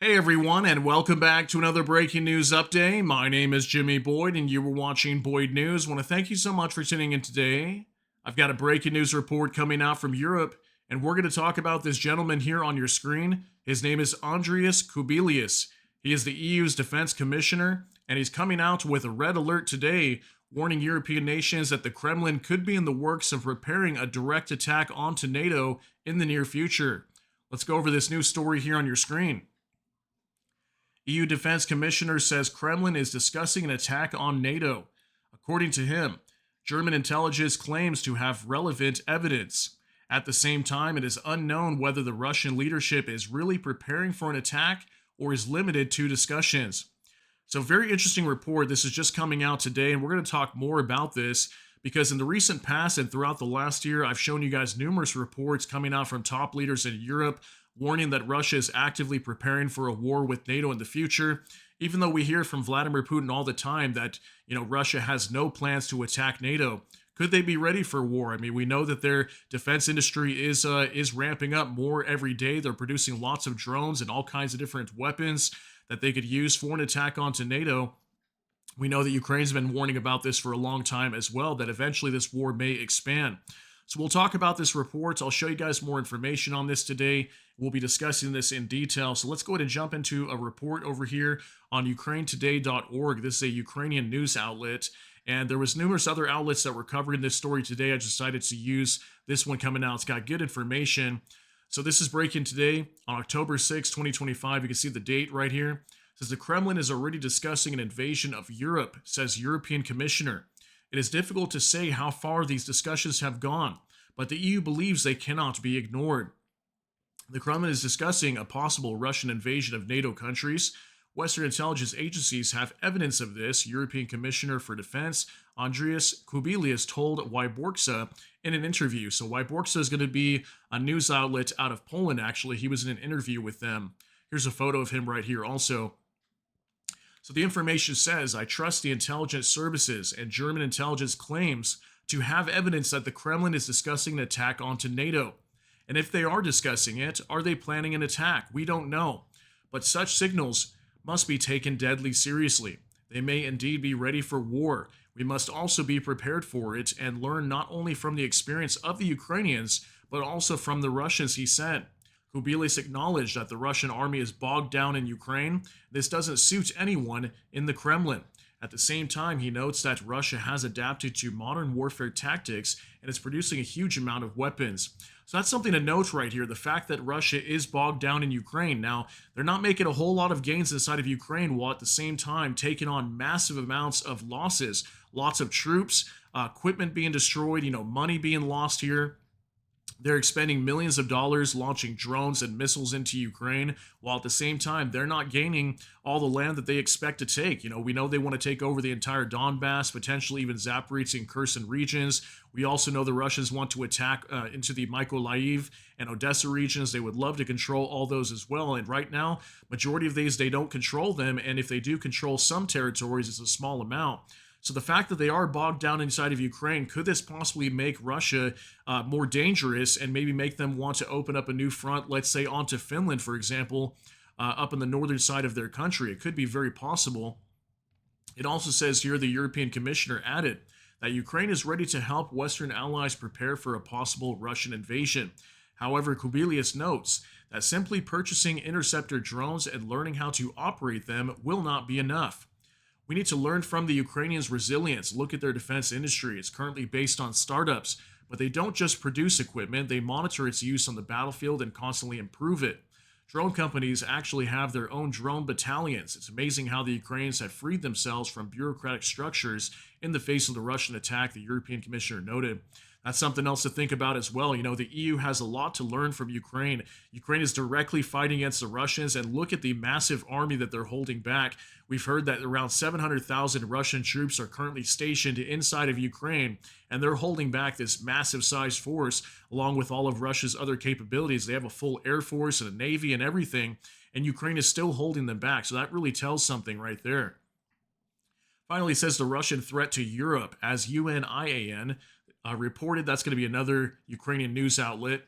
Hey everyone, and welcome back to another breaking news update. My name is Jimmy Boyd, and you were watching Boyd News. I want to thank you so much for tuning in today. I've got a breaking news report coming out from Europe, and we're going to talk about this gentleman here on your screen. His name is Andrius Kubilius. He is the EU's defense commissioner, and he's coming out with a red alert today, warning European nations that the Kremlin could be in the works of preparing a direct attack onto NATO in the near future. Let's go over this news story here on your screen. EU Defense Commissioner says Kremlin is discussing an attack on NATO. According to him, German intelligence claims to have relevant evidence. At the same time, it is unknown whether the Russian leadership is really preparing for an attack or is limited to discussions. So, very interesting report. This is just coming out today, and we're going to talk more about this because in the recent past and throughout the last year, I've shown you guys numerous reports coming out from top leaders in Europe warning that Russia is actively preparing for a war with NATO in the future. Even though we hear from Vladimir Putin all the time that, Russia has no plans to attack NATO, could they be ready for war? I mean, we know that their defense industry is ramping up more every day. They're producing lots of drones and all kinds of different weapons that they could use for an attack onto NATO. We know that Ukraine's been warning about this for a long time as well, that eventually this war may expand. So we'll talk about this report. I'll show you guys more information on this today. We'll be discussing this in detail. So let's go ahead and jump into a report over here on ukrainetoday.org. This is a Ukrainian news outlet. And there was numerous other outlets that were covering this story today. I decided to use this one coming out. It's got good information. So this is breaking today on October 6, 2025. You can see the date right here. It says the Kremlin is already discussing an invasion of Europe, says European Commissioner. It is difficult to say how far these discussions have gone, but the EU believes they cannot be ignored. The Kremlin is discussing a possible Russian invasion of NATO countries. Western intelligence agencies have evidence of this, European Commissioner for Defense Andrius Kubilius told Wyborcza in an interview. So Wyborcza is going to be a news outlet out of Poland, actually. He was in an interview with them. Here's a photo of him right here also. So the information says, I trust the intelligence services, and German intelligence claims to have evidence that the Kremlin is discussing an attack onto NATO. And if they are discussing it, are they planning an attack? We don't know. But such signals must be taken deadly seriously. They may indeed be ready for war. We must also be prepared for it and learn not only from the experience of the Ukrainians, but also from the Russians, he said. Kubilius acknowledged that the Russian army is bogged down in Ukraine. This doesn't suit anyone in the Kremlin. At the same time, he notes that Russia has adapted to modern warfare tactics and is producing a huge amount of weapons. So that's something to note right here, the fact that Russia is bogged down in Ukraine. Now, they're not making a whole lot of gains inside of Ukraine while at the same time taking on massive amounts of losses. Lots of troops, equipment being destroyed, money being lost here. They're expending millions of dollars launching drones and missiles into Ukraine, while at the same time, they're not gaining all the land that they expect to take. We know they want to take over the entire Donbass, potentially even Zaporizhzhia and Kherson regions. We also know the Russians want to attack into the Mykolaiv and Odessa regions. They would love to control all those as well. And right now, majority of these, they don't control them. And if they do control some territories, it's a small amount. So the fact that they are bogged down inside of Ukraine, could this possibly make Russia more dangerous and maybe make them want to open up a new front, let's say onto Finland, for example, up on the northern side of their country? It could be very possible. It also says here the European Commissioner added that Ukraine is ready to help Western allies prepare for a possible Russian invasion. However, Kubilius notes that simply purchasing interceptor drones and learning how to operate them will not be enough. We need to learn from the Ukrainians' resilience. Look at their defense industry. It's currently based on startups, but they don't just produce equipment, they monitor its use on the battlefield and constantly improve it. Drone companies actually have their own drone battalions. It's amazing how the Ukrainians have freed themselves from bureaucratic structures in the face of the Russian attack, the European Commissioner noted. That's something else to think about as well. The EU has a lot to learn from Ukraine. Ukraine is directly fighting against the Russians, and look at the massive army that they're holding back. We've heard that around 700,000 Russian troops are currently stationed inside of Ukraine, and they're holding back this massive sized force along with all of Russia's other capabilities. They have a full air force and a navy and everything, and Ukraine is still holding them back. So that really tells something right there. Finally, it says the Russian threat to Europe, as UNIAN reported. That's going to be another Ukrainian news outlet.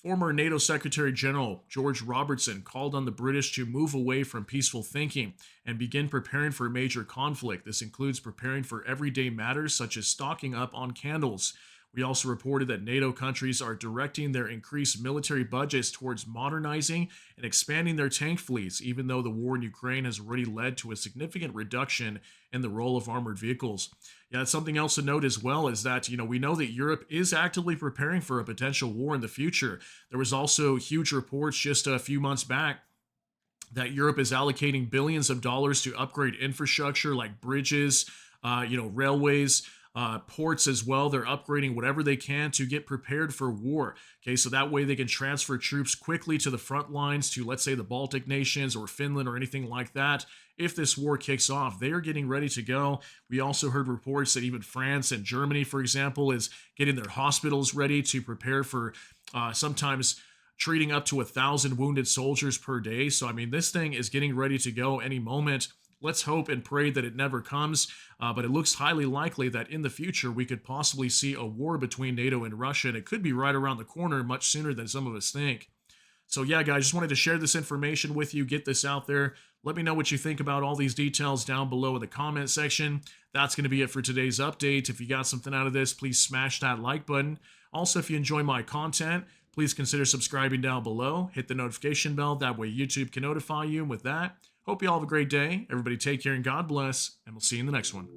Former NATO Secretary General George Robertson called on the British to move away from peaceful thinking and begin preparing for a major conflict. This includes preparing for everyday matters such as stocking up on candles. We also reported that NATO countries are directing their increased military budgets towards modernizing and expanding their tank fleets, even though the war in Ukraine has already led to a significant reduction in the role of armored vehicles. Yeah, something else to note as well is that, we know that Europe is actively preparing for a potential war in the future. There was also huge reports just a few months back that Europe is allocating billions of dollars to upgrade infrastructure like bridges, railways, ports as well. They're upgrading whatever they can to get prepared for war. Okay, so that way they can transfer troops quickly to the front lines to, let's say, the Baltic nations or Finland or anything like that. If this war kicks off, they are getting ready to go. We also heard reports that even France and Germany, for example, is getting their hospitals ready to prepare for sometimes treating up to 1,000 wounded soldiers per day. So, I mean, this thing is getting ready to go any moment. Let's hope and pray that it never comes, but it looks highly likely that in the future we could possibly see a war between NATO and Russia, and it could be right around the corner much sooner than some of us think. So, yeah, guys, just wanted to share this information with you, get this out there. Let me know what you think about all these details down below in the comment section. That's going to be it for today's update. If you got something out of this, please smash that like button. Also, if you enjoy my content, please consider subscribing down below. Hit the notification bell. That way YouTube can notify you. And with that, hope you all have a great day. Everybody take care and God bless. And we'll see you in the next one.